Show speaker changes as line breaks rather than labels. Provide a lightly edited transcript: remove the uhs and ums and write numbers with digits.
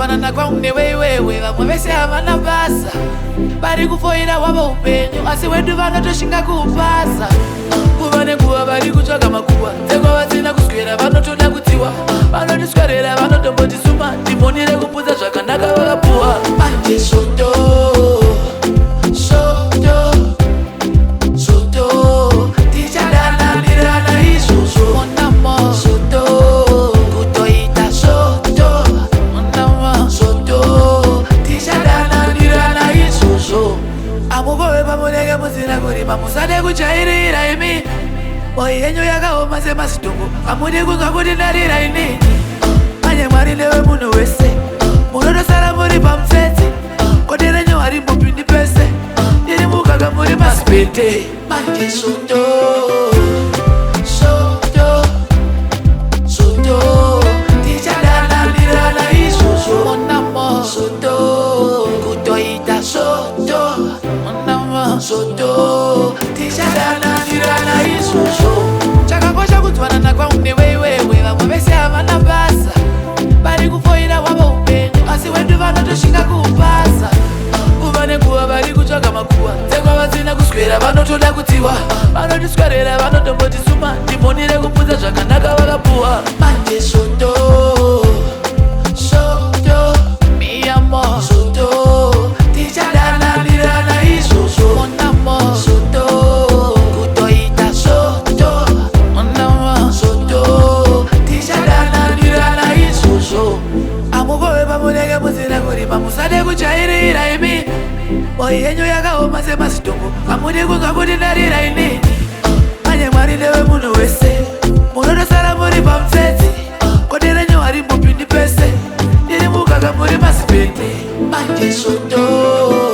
kufanana kwangu newewewe vamwe vese havana basa vari kufoira wavo upenyu asi wedu vanotoshinga kuupasa kuva nenguva vari kutsvaga makuva dzekwa vasina kuswera vanotoda kutiwa vanotiswerera vanotombotisuma timonire kuputsa zvakanaka vakapuwa manje soto tichadananirana izvozvo monamo soto kutoita soto monamo soto tichadananirana izvozvo amugove pamunenge musina kurima musade kujairira imi moyo yenyu yakaoma semazitombo amudi kunzwa kuti ndarira inini manye mwari newe munhu wese munotosara muri pamutsetse kodi renyu hari mupindi pese ndiri muganga muri masipete manje soto soto soto tichadananirana izvozvo monamo soto kutoita soto monamo soto tichadananirana izvozvo chakakosha kunzwanana kwangu newewewe vamwe vese havana basa vari kufoira wavo upenyu asi wedu vanotoshinga kuupasa kuva nenguva vari kutsvaga makuva dzekwa vasina kuswera vanotoda kutiwa vanotiswerera vanotombotisuma timonire kuputsa zvakanaka vakapuwa manje soto soto miyamo soto tichadananirana izvozvo monamo soto kutoita soto monamo soto tichadananirana izvozvo amugove pamunenge musina kurima musade kujairira imi moyo yenyu yakaoma semazitombo amudi kunzwa kuti ndarira inini manye mwari newe munhu wese munotosara muri pamutsetse kodi renyu hari mupindi pese ndiri muganga muri masipete manje soto